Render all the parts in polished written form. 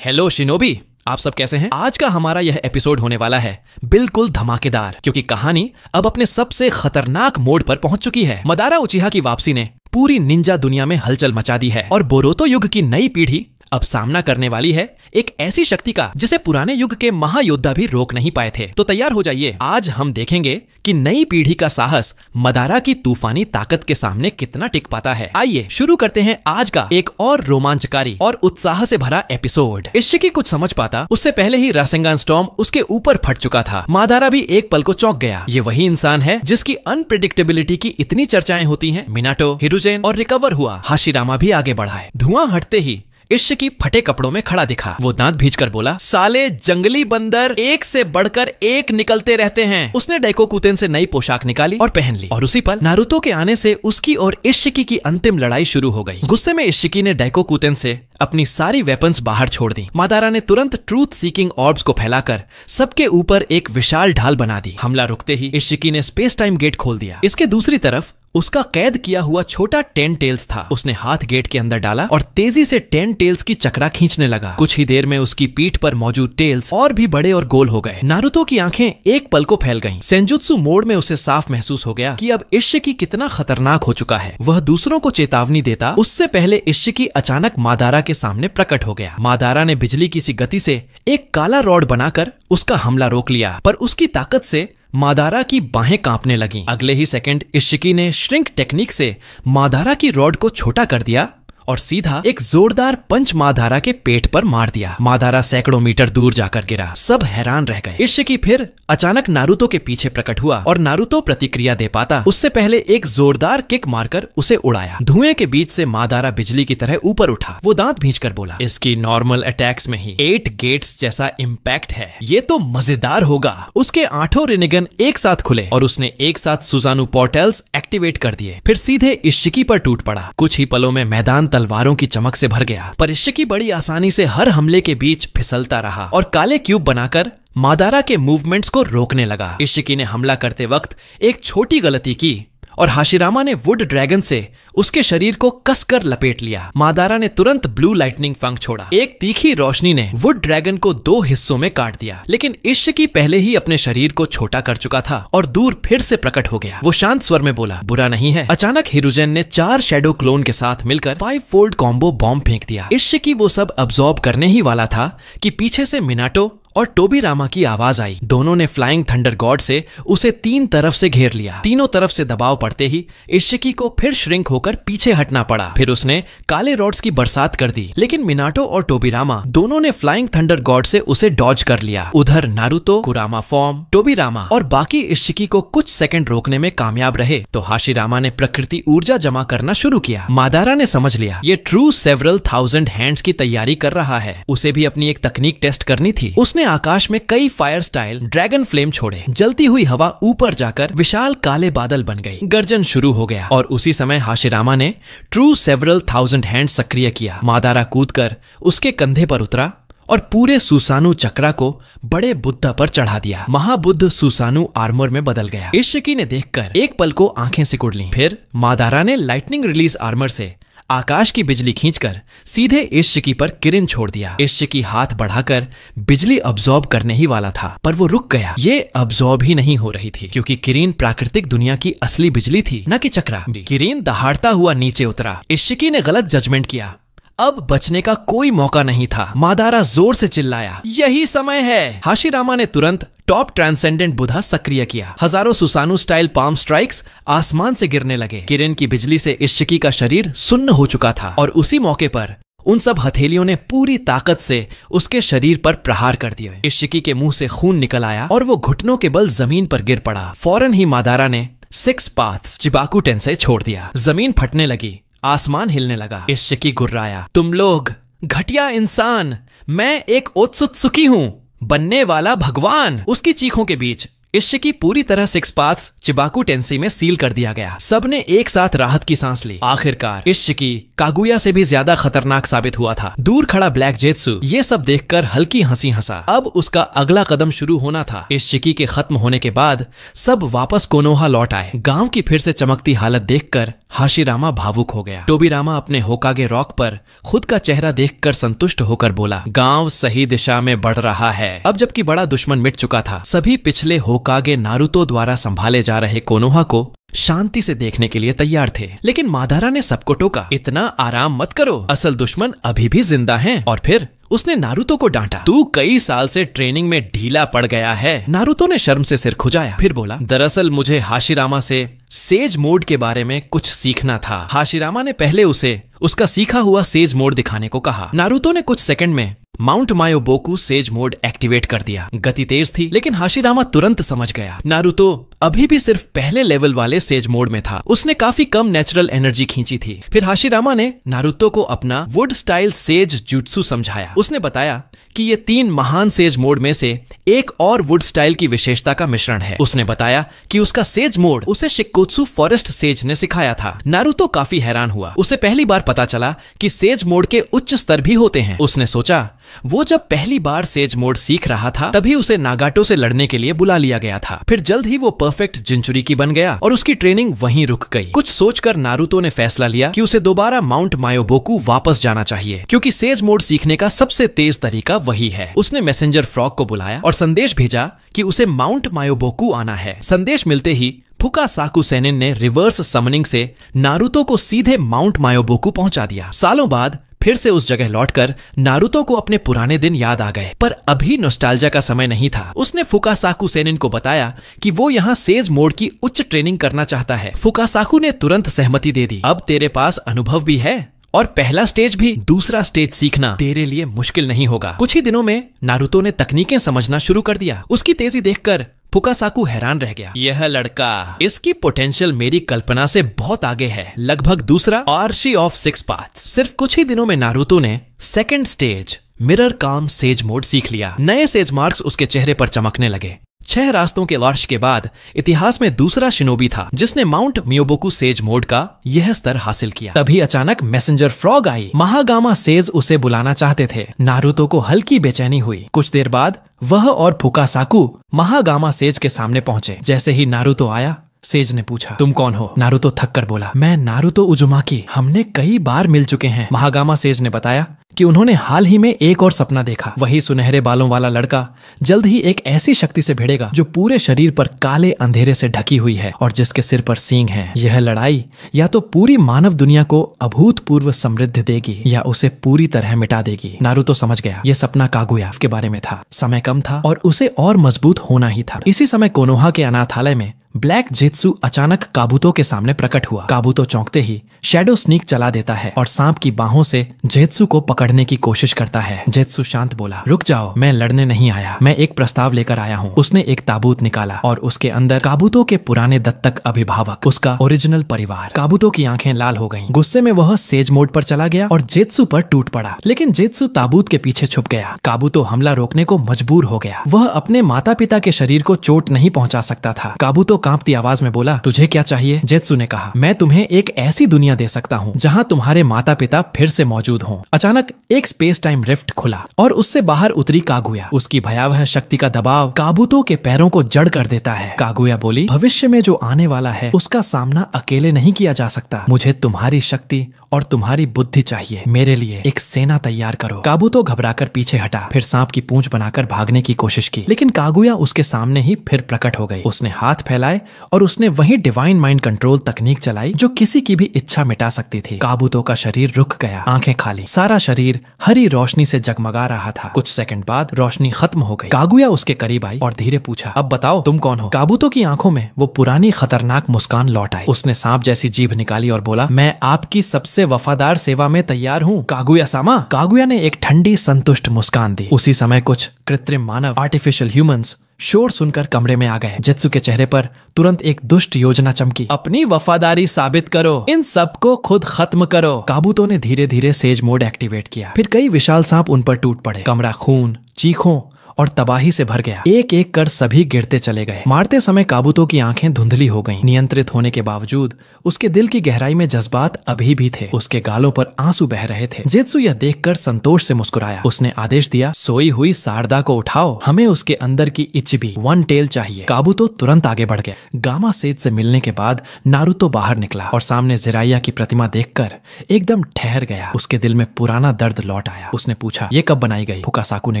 Hello shinobi, आप सब कैसे हैं? आज का हमारा यह एपिसोड होने वाला है बिल्कुल धमाकेदार, क्योंकि कहानी अब अपने सबसे खतरनाक मोड़ पर पहुंच चुकी है। मदारा उचिहा की वापसी ने पूरी निंजा दुनिया में हलचल मचा दी है और बोरोतो युग की नई पीढ़ी अब सामना करने वाली है एक ऐसी शक्ति का जिसे पुराने युग के महायोद्धा भी रोक नहीं पाए थे। तो तैयार हो जाइए, आज हम देखेंगे कि नई पीढ़ी का साहस मदारा की तूफानी ताकत के सामने कितना टिक पाता है। आइए शुरू करते हैं आज का एक और रोमांचकारी और उत्साह से भरा एपिसोड। इशिकी कुछ समझ पाता उससे पहले ही रासेंगान स्टॉर्म उसके ऊपर फट चुका था। मदारा भी एक पल को चौंक गया। ये वही इंसान है जिसकी अनप्रेडिक्टेबिलिटी की इतनी चर्चाएं होती हैं। मिनाटो, हिरुजेन और रिकवर हुआ हाशिरामा भी आगे बढ़ा है। धुआं हटते ही इशिकी फटे कपड़ों में खड़ा दिखा। वो दांत भींचकर बोला, साले जंगली बंदर एक से बढ़कर एक निकलते रहते हैं। उसने डाइकोकुतेन से नई पोशाक निकाली और पहन ली और उसी पल नारुतो के आने से उसकी और इशिकी की अंतिम लड़ाई शुरू हो गई। गुस्से में इशिकी ने डाइकोकुतेन से अपनी सारी वेपन्स बाहर छोड़ दी। मदारा ने तुरंत ट्रूथ सीकिंग ऑर्ब्स को फैलाकर सबके ऊपर एक विशाल ढाल बना दी। हमला रुकते ही इशिकी ने स्पेस टाइम गेट खोल दिया। इसके दूसरी तरफ उसका कैद किया हुआ छोटा 10 टेल्स था। उसने हाथ गेट के अंदर डाला और तेजी से 10 टेल्स की चक्रा खींचने लगा। कुछ ही देर में उसकी पीठ पर मौजूद टेल्स और भी बड़े और गोल हो गए। नारुतो की आंखें एक पल को फैल गईं। सेंजुत्सु मोड में उसे साफ महसूस हो गया कि अब इशिकी कितना खतरनाक हो चुका है। वह दूसरों को चेतावनी देता उससे पहले इशिकी अचानक मदारा के सामने प्रकट हो गया। मदारा ने बिजली की सी गति से एक काला रॉड बनाकर उसका हमला रोक लिया, पर उसकी ताकत से मदारा की बाहें कांपने लगीं। अगले ही सेकंड इशिकी ने श्रिंक टेक्निक से मदारा की रॉड को छोटा कर दिया और सीधा एक जोरदार पंच मदारा के पेट पर मार दिया। मदारा सैकड़ों मीटर दूर जाकर गिरा। सब हैरान रह गए। इशिकी फिर अचानक नारुतो के पीछे प्रकट हुआ और नारुतो प्रतिक्रिया दे पाता उससे पहले एक जोरदार किक मारकर उसे उड़ाया। धुएं के बीच से मदारा बिजली की तरह ऊपर उठा। वो दांत भींचकर बोला, इसकी नॉर्मल अटैक्स में ही 8 गेट्स जैसा इम्पैक्ट है। ये तो मजेदार होगा। उसके 8 रिनिगन एक साथ खुले और उसने एक साथ सुजानु पोर्टल्स एक्टिवेट कर दिए। फिर सीधे इशिकी पर टूट पड़ा। कुछ ही पलों में मैदान तलवारों की चमक से भर गया, पर इशिकी बड़ी आसानी से हर हमले के बीच फिसलता रहा और काले क्यूब बनाकर मदारा के मूवमेंट्स को रोकने लगा। इशिकी ने हमला करते वक्त एक छोटी गलती की और हाशिरामा ने वुड ड्रैगन से उसके शरीर को कसकर लपेट लिया। मदारा ने तुरंत ब्लू लाइटनिंग फंक छोड़ा। एक तीखी रोशनी ने वुड ड्रैगन को 2 हिस्सों में काट दिया, लेकिन इशिकी पहले ही अपने शरीर को छोटा कर चुका था और दूर फिर से प्रकट हो गया। वो शांत स्वर में बोला, बुरा नहीं है। अचानक हिरुजेन ने 4 शैडो क्लोन के साथ मिलकर 5 फोल्ड कॉम्बो बॉम्ब फेंक दिया। इशिकी वो सब अब्सॉर्ब करने ही वाला था कि पीछे से मिनाटो और टोबिरामा की आवाज आई। दोनों ने फ्लाइंग थंडर गॉड से उसे 3 तरफ से घेर लिया। तीनों तरफ से दबाव पड़ते ही इशिकी को फिर श्रिंक होकर पीछे हटना पड़ा। फिर उसने काले रॉड्स की बरसात कर दी, लेकिन मिनाटो और टोबिरामा दोनों ने फ्लाइंग थंडर गॉड से उसे डॉज कर लिया। उधर नारुतो, कुरामा फॉर्म, टोबिरामा और बाकी इशिकी को कुछ सेकंड रोकने में कामयाब रहे तो हाशिरामा ने प्रकृति ऊर्जा जमा करना शुरू किया। मदारा ने समझ लिया ये ट्रू सेवरल थाउजेंड हैंड्स की तैयारी कर रहा है। उसे भी अपनी एक तकनीक टेस्ट करनी थी। उसने आकाश में कई फायर स्टाइल ड्रैगन फ्लेम छोड़े। जलती हुई हवा ऊपर जाकर विशाल काले बादल बन गई। गर्जन शुरू हो गया और उसी समय हाशिरामा ने ट्रू सेवरल थाउजेंड हैंड सक्रिय किया। मदारा कूदकर उसके कंधे पर उतरा और पूरे सुसानु चक्रा को बड़े बुद्ध पर चढ़ा दिया। महाबुद्ध सुसानु आर्मर में बदल गया। इशिकी ने देखकर एक पल को आंखें सिकुड़ लीं। फिर मदारा ने लाइटनिंग रिलीज आर्मर से आकाश की बिजली खींचकर सीधे इशिकी पर किरण छोड़ दिया। इशिकी हाथ बढ़ाकर बिजली अब्सॉर्ब करने ही वाला था, पर वो रुक गया। ये अब्सॉर्ब ही नहीं हो रही थी, क्योंकि किरण प्राकृतिक दुनिया की असली बिजली थी, न कि चक्रा। किरण दहाड़ता हुआ नीचे उतरा। इशिकी ने गलत जजमेंट किया। अब बचने का कोई मौका नहीं था। मदारा जोर से चिल्लाया, यही समय है। हाशिरामा ने तुरंत टॉप ट्रांसेंडेंट बुधा सक्रिय किया। हजारों सुसानु स्टाइल पाम स्ट्राइक्स आसमान से गिरने लगे। किरण की बिजली से इशिकी का शरीर सुन्न हो चुका था और उसी मौके पर उन सब हथेलियों ने पूरी ताकत से उसके शरीर पर प्रहार कर दिए। इशिकी के मुंह से खून निकल आया और वो घुटनों के बल जमीन पर गिर पड़ा। फौरन ही मदारा ने 6 पाथ्स चिबाकू टेंसेई छोड़ दिया। जमीन फटने लगी, आसमान हिलने लगा। इशिकी गुर्राया, तुम लोग घटिया इंसान, मैं एक ओत्सुत्सुकी हूं, बनने वाला भगवान। उसकी चीखों के बीच इशिकी पूरी तरह 6 पाथ्स चिबाकू टेंसी में सील कर दिया गया। सबने एक साथ राहत की सांस ली। आखिरकार इशिकी कागुया से भी ज्यादा खतरनाक साबित हुआ था। दूर खड़ा ब्लैक जेत्सु ये सब देखकर हल्की हंसी हंसा। अब उसका अगला कदम शुरू होना था। इशिकी के खत्म होने के बाद सब वापस कोनोहा लौट आए। गांव की फिर से चमकती हालत देखकर हाशिरामा भावुक हो गया। टोबिरामा अपने होकागे रॉक पर खुद का चेहरा देखकर संतुष्ट होकर बोला, गांव सही दिशा में बढ़ रहा है। अब जबकि बड़ा दुश्मन मिट चुका था, सभी पिछले होकागे नारुतो द्वारा संभाले जा रहे कोनोहा को शांति से देखने के लिए तैयार थे। लेकिन मादारा ने सबको टोका, इतना आराम मत करो, असल दुश्मन अभी भी जिंदा हैं। और फिर उसने नारुतो को डांटा, तू कई साल से ट्रेनिंग में ढीला पड़ गया है। नारुतो ने शर्म से सिर खुजाया, फिर बोला, दरअसल मुझे हाशिरामा से सेज मोड के बारे में कुछ सीखना था। हाशिरामा ने पहले उसे उसका सीखा हुआ सेज मोड दिखाने को कहा। नारुतो ने कुछ सेकंड में माउंट मायोबोकू सेज मोड एक्टिवेट कर दिया। गति तेज थी, लेकिन हाशिरामा तुरंत समझ गया। नारुतो अभी भी सिर्फ पहले लेवल वाले सेज मोड में था। उसने काफी कम नेचुरल एनर्जी खींची थी। फिर हाशिरामा ने नारुतो को अपना वुड स्टाइल सेज जुत्सु समझाया। उसने बताया कि ये 3 महान सेज मोड में से एक और वुड स्टाइल की विशेषता का मिश्रण है। उसने बताया कि उसका सेज मोड उसे शिक्कोत्सु फॉरेस्ट सेज ने सिखाया था। नारुतो काफी हैरान हुआ। उसे पहली बार पता चला कि सेज मोड के उच्च स्तर भी होते हैं। उसने सोचा, वो जब पहली बार सेज मोड सीख रहा था तभी उसे नागाटो से लड़ने के लिए बुला लिया गया था। फिर जल्द ही वो परफेक्ट जिंचुरिकी बन गया और उसकी ट्रेनिंग वहीं रुक गई। कुछ सोचकर नारुतो ने फैसला लिया कि उसे दोबारा माउंट मायोबोकू वापस जाना चाहिए, क्योंकि सेज मोड सीखने का सबसे तेज तरीका वही है। उसने मैसेंजर फ्रॉग को बुलाया और संदेश भेजा कि उसे माउंट मायोबोकू आना है। संदेश मिलते ही फुकासाकु सेनिन ने रिवर्स समनिंग से नारुतो को सीधे माउंट मायोबोकू पहुंचा दिया। सालों बाद फिर से उस जगह लौटकर नारुतो को अपने पुराने दिन याद आ गए, पर अभी नॉस्टैल्जिया का समय नहीं था। उसने फुकासाकु सेनिन को बताया कि वो यहाँ सेज मोड की उच्च ट्रेनिंग करना चाहता है। फुकासाकु ने तुरंत सहमति दे दी। अब तेरे पास अनुभव भी है और पहला स्टेज भी। दूसरा स्टेज सीखना तेरे लिए मुश्किल नहीं होगा। कुछ ही दिनों में नारुतो ने तकनीकें समझना शुरू कर दिया। उसकी तेजी देखकर फुकासाकु हैरान रह गया। यह लड़का, इसकी पोटेंशियल मेरी कल्पना से बहुत आगे है। लगभग दूसरा आर्शी ऑफ 6 पाथ्स। सिर्फ कुछ ही दिनों में नारुतो ने सेकंड स्टेज मिरर काम सेज मोड सीख लिया। नए सेज मार्क्स उसके चेहरे पर चमकने लगे। 6 रास्तों के लॉन्च के बाद इतिहास में दूसरा शिनोबी था जिसने माउंट मियोबोकू सेज मोड का यह स्तर हासिल किया। तभी अचानक मैसेंजर फ्रॉग आई। महागामा सेज उसे बुलाना चाहते थे। नारुतो को हल्की बेचैनी हुई। कुछ देर बाद वह और फुकासाकु महागामा सेज के सामने पहुंचे। जैसे ही नारुतो आया, सेज ने पूछा, तुम कौन हो? नारुतो थक कर बोला, मैं नारुतो उजुमाकी, हमने कई बार मिल चुके हैं। महागामा सेज ने बताया कि उन्होंने हाल ही में एक और सपना देखा। वही सुनहरे बालों वाला लड़का जल्द ही एक ऐसी शक्ति से भिड़ेगा जो पूरे शरीर पर काले अंधेरे से ढकी हुई है और जिसके सिर पर सींग है। यह लड़ाई या तो पूरी मानव दुनिया को अभूतपूर्व समृद्धि देगी या उसे पूरी तरह मिटा देगी। नारुतो समझ गया यह सपना कागुया के बारे में था। समय कम था और उसे और मजबूत होना ही था। इसी समय कोनोहा के अनाथालय में ब्लैक जेत्सु अचानक काबुतो के सामने प्रकट हुआ। काबुतो चौंकते ही शैडो स्नीक चला देता है और सांप की बाहों से जेत्सु को पकड़ने की कोशिश करता है। जेत्सु शांत बोला, रुक जाओ, मैं लड़ने नहीं आया, मैं एक प्रस्ताव लेकर आया हूँ। उसने एक ताबूत निकाला और उसके अंदर काबुतो के पुराने दत्तक अभिभावक, उसका ओरिजिनल परिवार। काबुतो की आंखें लाल हो गईं। गुस्से में वह सेज मोड पर चला गया और जेत्सु पर टूट पड़ा, लेकिन जेत्सु ताबूत के पीछे छुप गया। काबुतो हमला रोकने को मजबूर हो गया। वह अपने माता पिता के शरीर को चोट नहीं पहुंचा सकता था। काबुतो कांपती आवाज में बोला, तुझे क्या चाहिए? जेत्सु ने कहा, मैं तुम्हें एक ऐसी दुनिया दे सकता हूँ जहाँ तुम्हारे माता पिता फिर से मौजूद हों। अचानक एक स्पेस टाइम रिफ्ट खुला और उससे बाहर उतरी कागुया। उसकी भयावह शक्ति का दबाव काबुतो के पैरों को जड़ कर देता है। कागुया बोली, भविष्य में जो आने वाला है उसका सामना अकेले नहीं किया जा सकता। मुझे तुम्हारी शक्ति और तुम्हारी बुद्धि चाहिए। मेरे लिए एक सेना तैयार करो। काबुतो घबराकर पीछे हटा, फिर सांप की पूंछ बनाकर भागने की कोशिश की, लेकिन कागुया उसके सामने ही फिर प्रकट हो गई। उसने हाथ फैलाए और उसने वही डिवाइन माइंड कंट्रोल तकनीक चलाई जो किसी की भी इच्छा मिटा सकती थी। काबुतो का शरीर रुक गया, आंखें खाली, सारा शरीर हरी रोशनी से जगमगा रहा था। कुछ सेकंड बाद रोशनी खत्म हो गई। कागुया उसके करीब आई और धीरे पूछा, अब बताओ तुम कौन हो? काबुतो की आंखों में वो पुरानी खतरनाक मुस्कान लौट आई। उसने सांप जैसी जीभ निकाली और बोला, मैं आपकी सबसे वफादार सेवा में तैयार हूँ कागुया सामा। कागुया ने एक ठंडी संतुष्ट मुस्कान दी। उसी समय कुछ कृत्रिम मानव आर्टिफिशियल ह्यूमंस शोर सुनकर कमरे में आ गए। जेत्सु के चेहरे पर तुरंत एक दुष्ट योजना चमकी। अपनी वफादारी साबित करो, इन सबको खुद खत्म करो। काबुतो ने धीरे धीरे सेज मोड एक्टिवेट किया। फिर कई विशाल सांप उन पर टूट पड़े। कमरा खून, चीखों और तबाही से भर गया। एक एक कर सभी गिरते चले गए। मारते समय काबूतो की आंखें धुंधली हो गईं। नियंत्रित होने के बावजूद उसके दिल की गहराई में जज्बात अभी भी थे। उसके गालों पर आंसू बह रहे थे। जेत्सु यह देखकर संतोष से मुस्कुराया। उसने आदेश दिया, सोई हुई सारदा को उठाओ, हमें उसके अंदर की इचिबी वन टेल चाहिए। काबूतो तुरंत आगे बढ़ गया। गामा सेज से मिलने के बाद नारुतो बाहर निकला और सामने जिराइया की प्रतिमा देखकर एकदम ठहर गया। उसके दिल में पुराना दर्द लौट आया। उसने पूछा, ये कब बनाई गई? फुकासाकु ने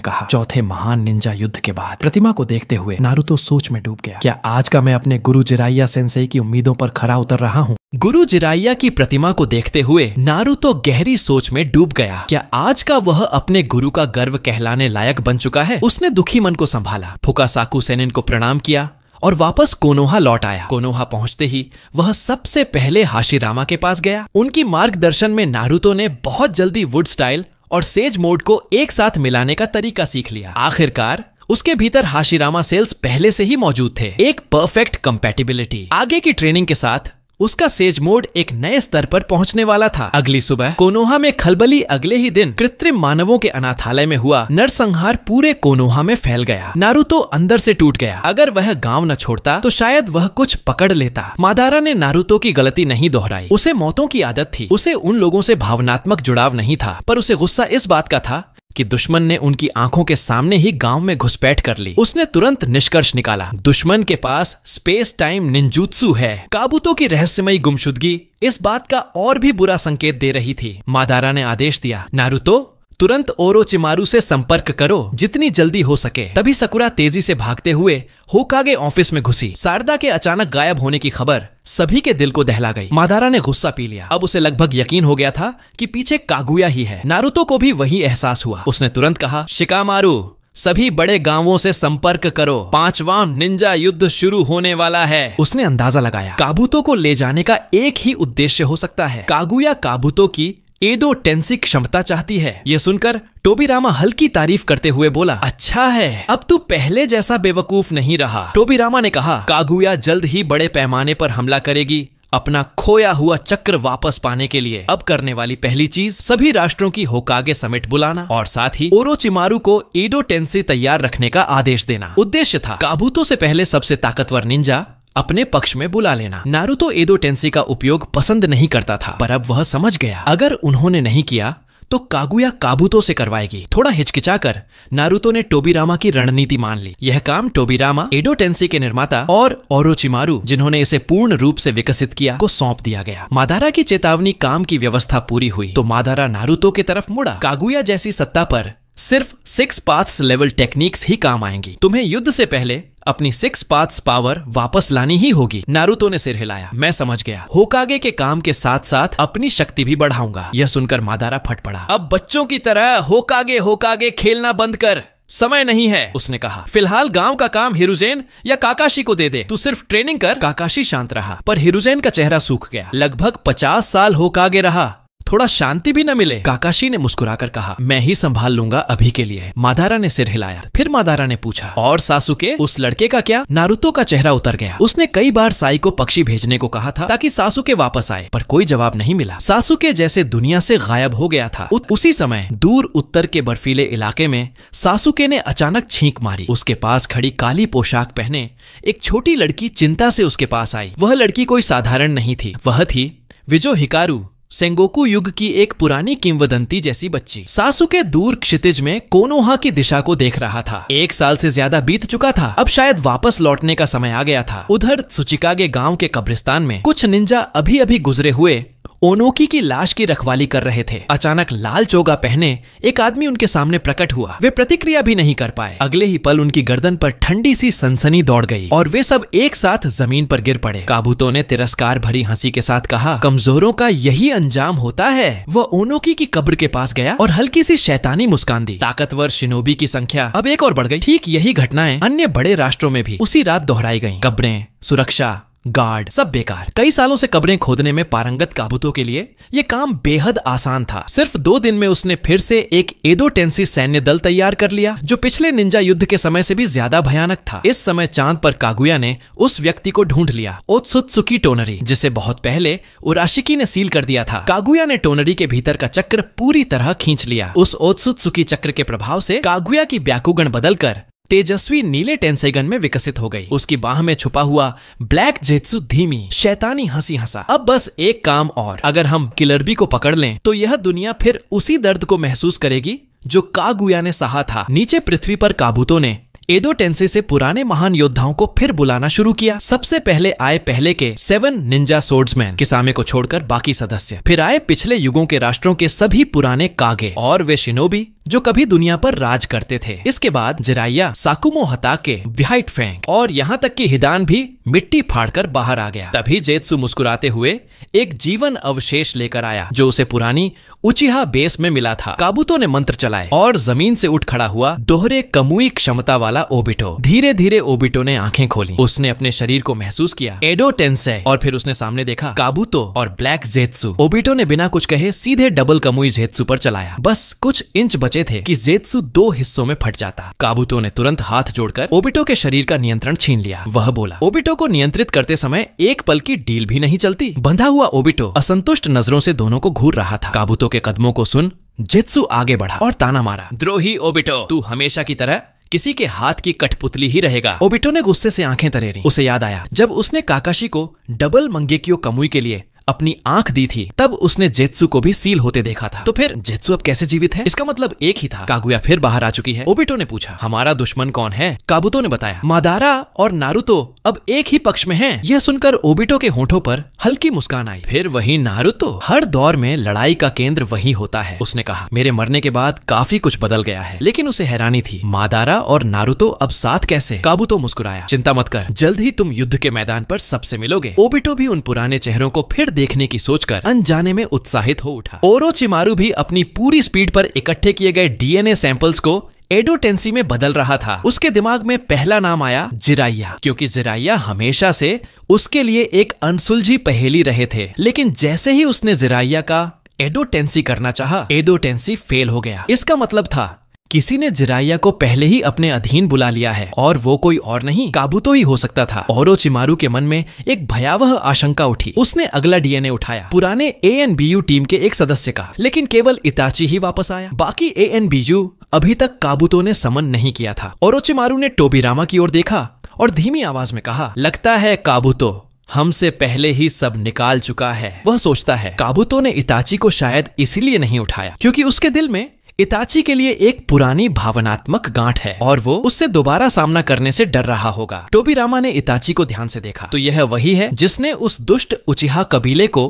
कहा, चौथे महान निंजा युद्ध के बाद। प्रतिमा को देखते हुए नारुतो सोच में डूब गया। क्या आज का मैं अपने गुरु जिराइया सेंसेई की उम्मीदों पर खरा उतर रहा हूँ? गुरु जिराइया की प्रतिमा को देखते हुए नारुतो गहरी सोच में डूब गया। क्या आज का वह अपने गुरु का गर्व कहलाने लायक बन चुका है? उसने दुखी मन को संभाला, फुकासाकु सेनिन को प्रणाम किया और वापस कोनोहा लौट आया। कोनोहा पहुंचते ही वह सबसे पहले हाशिरामा के पास गया। उनकी मार्गदर्शन में नारुतो ने बहुत जल्दी वुड स्टाइल और सेज मोड को एक साथ मिलाने का तरीका सीख लिया। आखिरकार उसके भीतर हाशिरामा सेल्स पहले से ही मौजूद थे। एक परफेक्ट कंपैटिबिलिटी। आगे की ट्रेनिंग के साथ उसका सेज मोड एक नए स्तर पर पहुंचने वाला था। अगली सुबह कोनोहा में खलबली। अगले ही दिन कृत्रिम मानवों के अनाथालय में हुआ नरसंहार पूरे कोनोहा में फैल गया। नारुतो अंदर से टूट गया। अगर वह गांव न छोड़ता तो शायद वह कुछ पकड़ लेता। मादारा ने नारुतो की गलती नहीं दोहराई। उसे मौतों की आदत थी। उसे उन लोगों से भावनात्मक जुड़ाव नहीं था, पर उसे गुस्सा इस बात का था कि दुश्मन ने उनकी आंखों के सामने ही गांव में घुसपैठ कर ली। उसने तुरंत निष्कर्ष निकाला, दुश्मन के पास स्पेस टाइम निंजुत्सु है। काबूतो की रहस्यमयी गुमशुदगी इस बात का और भी बुरा संकेत दे रही थी। मादारा ने आदेश दिया, नारुतो तुरंत ओरोचिमारू से संपर्क करो, जितनी जल्दी हो सके। तभी सकुरा तेजी से भागते हुए होकागे ऑफिस में घुसी। सारदा के अचानक गायब होने की खबर सभी के दिल को दहला गई। मादारा ने गुस्सा पी लिया। अब उसे लगभग यकीन हो गया था कि पीछे कागुया ही है। नारुतो को भी वही एहसास हुआ। उसने तुरंत कहा, शिकामारू सभी बड़े गांवों से संपर्क करो, 5वां निंजा युद्ध शुरू होने वाला है। उसने अंदाजा लगाया, काबूतो को ले जाने का एक ही उद्देश्य हो सकता है। कागुया काबूतो की एडो टेंसी क्षमता चाहती है। यह सुनकर टोबिरामा हल्की तारीफ करते हुए बोला, अच्छा है, अब तू पहले जैसा बेवकूफ नहीं रहा। टोबिरामा ने कहा, कागुया जल्द ही बड़े पैमाने पर हमला करेगी अपना खोया हुआ चक्र वापस पाने के लिए। अब करने वाली पहली चीज सभी राष्ट्रों की होकागे समिट बुलाना और साथ ही ओरोचिमारू को एडो टेंसी तैयार रखने का आदेश देना। उद्देश्य था काबूतो से पहले सबसे ताकतवर निंजा अपने पक्ष में बुला लेना। नारुतो एडो टेंसी का उपयोग पसंद नहीं करता था, पर अब वह समझ गया, अगर उन्होंने नहीं किया तो कागुया काबूतो से करवाएगी। थोड़ा हिचकिचाकर नारुतो ने टोबिरामा की रणनीति मान ली। यह काम टोबिरामा, एडो टेंसी के निर्माता और ओरोचिमारू, जिन्होंने इसे पूर्ण रूप से विकसित किया, को सौंप दिया गया। मादारा की चेतावनी काम की व्यवस्था पूरी हुई तो मादारा नारुतो की तरफ मुड़ा। कागुया जैसी सत्ता पर सिर्फ 6 पाथ्स लेवल टेक्निक्स ही काम आएंगी। तुम्हें युद्ध से पहले अपनी 6 पाथ्स पावर वापस लानी ही होगी। नारुतो ने सिर हिलाया, मैं समझ गया। होकागे के काम के साथ साथ अपनी शक्ति भी बढ़ाऊंगा। यह सुनकर मादारा फट पड़ा। अब बच्चों की तरह होकागे होकागे खेलना बंद कर, समय नहीं है। उसने कहा, फिलहाल गांव का काम हिरुजेन या काकाशी को दे दे, तू सिर्फ ट्रेनिंग कर। काकाशी शांत रहा, पर हिरुजेन का चेहरा सूख गया। लगभग 50 साल होकागे रहा, थोड़ा शांति भी न मिले। काकाशी ने मुस्कुराकर कहा, मैं ही संभाल लूंगा अभी के लिए। मादारा ने सिर हिलाया। फिर मादारा ने पूछा, और सासुके, उस लड़के का क्या? नारुतो का चेहरा उतर गया। उसने कई बार साई को पक्षी भेजने को कहा था ताकि सासुके वापस आए, पर कोई जवाब नहीं मिला। सासुके जैसे दुनिया से गायब हो गया था। उसी समय दूर उत्तर के बर्फीले इलाके में सासुके ने अचानक छींक मारी। उसके पास खड़ी काली पोशाक पहने एक छोटी लड़की चिंता से उसके पास आई। वह लड़की कोई साधारण नहीं थी, वह थी विजो हिकारू, सेंगोकू युग की एक पुरानी किंवदंती जैसी बच्ची। सासुके दूर क्षितिज में कोनोहा की दिशा को देख रहा था। 1 साल से ज्यादा बीत चुका था, अब शायद वापस लौटने का समय आ गया था। उधर त्सुचिकागे गांव के कब्रिस्तान में कुछ निंजा अभी अभी गुजरे हुए ओनोकी की लाश की रखवाली कर रहे थे। अचानक लाल चोगा पहने एक आदमी उनके सामने प्रकट हुआ। वे प्रतिक्रिया भी नहीं कर पाए। अगले ही पल उनकी गर्दन पर ठंडी सी सनसनी दौड़ गई और वे सब एक साथ जमीन पर गिर पड़े। काबूतो ने तिरस्कार भरी हंसी के साथ कहा, कमजोरों का यही अंजाम होता है। वह ओनोकी की कब्र के पास गया और हल्की सी शैतानी मुस्कान दी। ताकतवर शिनोबी की संख्या अब एक और बढ़ गई। ठीक यही घटनाएं अन्य बड़े राष्ट्रों में भी उसी रात दोहराई गईं। कब्रें, सुरक्षा, गार्ड, सब बेकार। कई सालों से कब्रें खोदने में पारंगत काबूतो के लिए यह काम बेहद आसान था। सिर्फ 2 दिन में उसने फिर से एक एडो टेंसी सैन्य दल तैयार कर लिया, जो पिछले निंजा युद्ध के समय से भी ज्यादा भयानक था। इस समय चांद पर कागुया ने उस व्यक्ति को ढूंढ लिया, ओत्सुत्सुकी टोनरी, जिसे बहुत पहले उराशिकी ने सील कर दिया था। कागुया ने टोनरी के भीतर का चक्र पूरी तरह खींच लिया। उस ओत्सुत्सुकी चक्र के प्रभाव से कागुया की ब्याकुगण बदलकर तेजस्वी नीले टेंसेगन में विकसित हो गई। उसकी बाह में छुपा हुआ ब्लैक जेत्सु धीमी शैतानी हंसी हंसा। अब बस एक काम और, अगर हम किलर बी को पकड़ लें तो यह दुनिया फिर उसी दर्द को महसूस करेगी जो कागुया ने सहा था। नीचे पृथ्वी पर काबूतो ने एडो टेंसे से पुराने महान योद्धाओं को फिर बुलाना शुरू किया। सबसे पहले आए पहले के 7 निंजा सोर्ड्समैन किसामे को छोड़कर बाकी सदस्य। फिर आए पिछले युगों के राष्ट्रों के सभी पुराने कागे और वे शिनोबी जो कभी दुनिया पर राज करते थे। इसके बाद जिराइया, साकुमो हताके, व्हाइट फैंग और यहाँ तक कि हिदान भी मिट्टी फाड़कर बाहर आ गया। तभी जेत्सु मुस्कुराते हुए एक जीवन अवशेष लेकर आया जो उसे पुरानी उचिहा बेस में मिला था। काबूतो ने मंत्र चलाए और जमीन से उठ खड़ा हुआ दोहरे कमुई क्षमता वाला ओबिटो। धीरे धीरे ओबिटो ने आंखें खोली। उसने अपने शरीर को महसूस किया, एडो टेंसे, और फिर उसने सामने देखा काबूतो और ब्लैक जेत्सु। ओबिटो ने बिना कुछ कहे सीधे डबल कमुई जेत्सु पर चलाया। बस कुछ इंच बचे थे कि जेत्सु 2 हिस्सों में फट जाता। काबूतो ने तुरंत हाथ जोड़कर ओबिटो के शरीर का नियंत्रण छीन लिया। वह बोला, ओबिटो को नियंत्रित करते समय एक पल की डील भी नहीं चलती। बंधा हुआ ओबिटो असंतुष्ट नजरों से दोनों को घूर रहा था। काबूतो के कदमों को सुन जेत्सु आगे बढ़ा और ताना मारा, द्रोही ओबिटो, तू हमेशा की तरह किसी के हाथ की कठपुतली ही रहेगा। ओबिटो ने गुस्से से आंखें तरेरी। उसे याद आया जब उसने काकाशी को डबल मंगेकियो कमुई के लिए अपनी आंख दी थी, तब उसने जेत्सु को भी सील होते देखा था। तो फिर जेत्सु अब कैसे जीवित है? इसका मतलब एक ही था। कागुया फिर बाहर आ चुकी है। ओबिटो ने पूछा, हमारा दुश्मन कौन है? काबूतो ने बताया, मादारा और नारुतो अब एक ही पक्ष में हैं। यह सुनकर ओबिटो के होठों पर हल्की मुस्कान आई। फिर वही नारुतो, हर दौर में लड़ाई का केंद्र वही होता है। उसने कहा, मेरे मरने के बाद काफी कुछ बदल गया है। लेकिन उसे हैरानी थी, मादारा और नारुतो अब साथ कैसे? काबूतो मुस्कुराया, चिंता मत कर, जल्द ही तुम युद्ध के मैदान पर सबसे मिलोगे। ओबिटो भी उन पुराने चेहरों को फिर देखने की सोचकर अनजाने में उत्साहित हो उठा। ओरोचिमारू भी अपनी पूरी स्पीड पर इकट्ठे किए गए डीएनए सैंपल्स को एडो टेंसी में बदल रहा था। उसके दिमाग में पहला नाम आया जिराइया, क्योंकि जिराइया हमेशा से उसके लिए एक अनसुलझी पहेली रहे थे। लेकिन जैसे ही उसने जिराइया का एडो टेंसी करना चाहा, एडो टेंसी फेल हो गया। इसका मतलब था किसी ने जिराइया को पहले ही अपने अधीन बुला लिया है, और वो कोई और नहीं काबूतो ही हो सकता था। ओरोचिमारू के मन में एक भयावह आशंका उठी। उसने अगला डीएनए उठाया, पुराने एएनबीयू टीम के एक सदस्य का, लेकिन केवल इताची ही वापस आया। बाकी एएनबीयू अभी तक काबूतो ने समन नहीं किया था। ओरोचिमारू ने टोबिरामा की ओर देखा और धीमी आवाज में कहा, लगता है काबूतो हमसे पहले ही सब निकाल चुका है। वह सोचता है काबूतो ने इताची को शायद इसीलिए नहीं उठाया क्योंकि उसके दिल में इताची के लिए एक पुरानी भावनात्मक गांठ है और वो उससे दोबारा सामना करने से डर रहा होगा। टोबिरामा ने इताची को ध्यान से देखा तो यह वही है जिसने उस दुष्ट उचिहा कबीले को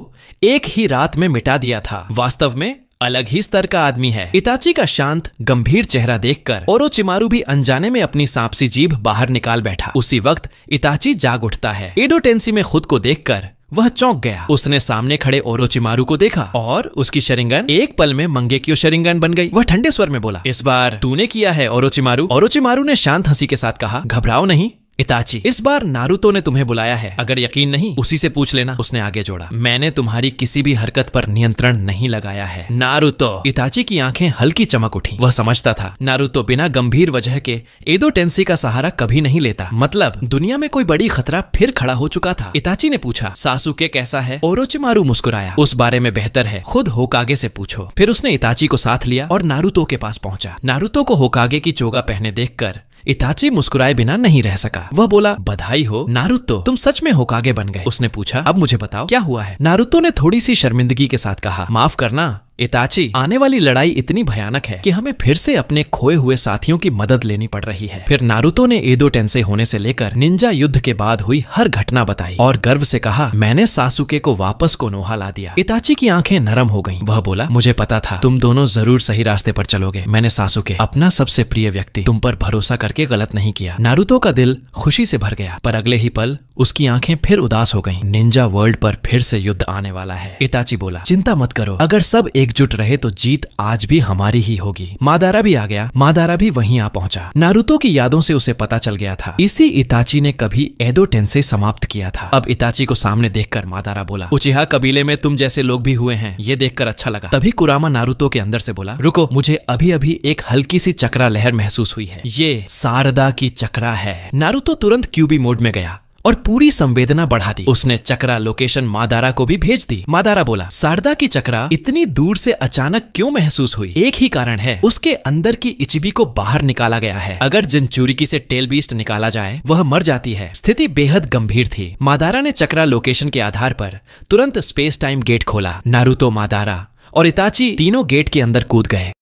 एक ही रात में मिटा दिया था। वास्तव में अलग ही स्तर का आदमी है। इताची का शांत गंभीर चेहरा देखकर ओरोचिमारू भी अनजाने में अपनी सांपसी जीभ बाहर निकाल बैठा। उसी वक्त इताची जाग उठता है। एडो टेंसी में खुद को देखकर वह चौंक गया। उसने सामने खड़े ओरोचिमारू को देखा और उसकी शरिंगन एक पल में मंगेकियो शरिंगन बन गई। वह ठंडे स्वर में बोला, इस बार तूने किया है ओरोचिमारू। ओरोचिमारू ने शांत हंसी के साथ कहा, घबराओ नहीं इताची, इस बार नारुतो ने तुम्हें बुलाया है। अगर यकीन नहीं उसी से पूछ लेना। उसने आगे जोड़ा, मैंने तुम्हारी किसी भी हरकत पर नियंत्रण नहीं लगाया है नारुतो। इताची की आंखें हल्की चमक उठी। वह समझता था नारुतो बिना गंभीर वजह के एडो टेंसी का सहारा कभी नहीं लेता। मतलब दुनिया में कोई बड़ी खतरा फिर खड़ा हो चुका था। इताची ने पूछा, सासुके कैसा है? ओरोचिमारू मुस्कुराया, उस बारे में बेहतर है खुद होकागे से पूछो। फिर उसने इताची को साथ लिया और नारुतो के पास पहुंचा। नारुतो को होकागे की चोगा पहने देखकर इताची मुस्कुराए बिना नहीं रह सका। वह बोला, बधाई हो नारुतो, तुम सच में होकागे बन गए। उसने पूछा, अब मुझे बताओ क्या हुआ है? नारुतो ने थोड़ी सी शर्मिंदगी के साथ कहा, माफ करना इताची, आने वाली लड़ाई इतनी भयानक है कि हमें फिर से अपने खोए हुए साथियों की मदद लेनी पड़ रही है। फिर नारुतो ने एडो टेंसे होने से लेकर निंजा युद्ध के बाद हुई हर घटना बताई और गर्व से कहा, मैंने सासुके को वापस कोनोहा ला दिया। इताची की आंखें नरम हो गईं। वह बोला, मुझे पता था तुम दोनों जरूर सही रास्ते पर चलोगे। मैंने सासुके, अपना सबसे प्रिय व्यक्ति, तुम पर भरोसा करके गलत नहीं किया। नारुतो का दिल खुशी से भर गया, पर अगले ही पल उसकी आंखें फिर उदास हो गईं। निंजा वर्ल्ड पर फिर से युद्ध आने वाला है। इताची बोला, चिंता मत करो, अगर सब एकजुट रहे तो जीत आज भी हमारी ही होगी। मादारा भी आ गया। मादारा भी वहीं आ पहुंचा। नारुतो की यादों से उसे पता चल गया था इसी इताची ने कभी एडो टेंसे समाप्त किया था। अब इताची को सामने देखकर मादारा बोला, उचिहा कबीले में तुम जैसे लोग भी हुए हैं, ये देखकर अच्छा लगा। तभी कुरामा नारुतो के अंदर से बोला, रुको, मुझे अभी अभी एक हल्की सी चक्रा लहर महसूस हुई है। ये सारदा की चक्रा है। नारुतो तुरंत क्यूबी मोड में गया और पूरी संवेदना बढ़ा दी। उसने चक्रा लोकेशन मादारा को भी भेज दी। मादारा बोला, सारदा की चक्रा इतनी दूर से अचानक क्यों महसूस हुई? एक ही कारण है, उसके अंदर की इचिबी को बाहर निकाला गया है। अगर जिनचुरिकी से टेल बीस्ट निकाला जाए वह मर जाती है। स्थिति बेहद गंभीर थी। मादारा ने चक्रा लोकेशन के आधार पर तुरंत स्पेस टाइम गेट खोला। नारुतो, मादारा और इताची तीनों गेट के अंदर कूद गए।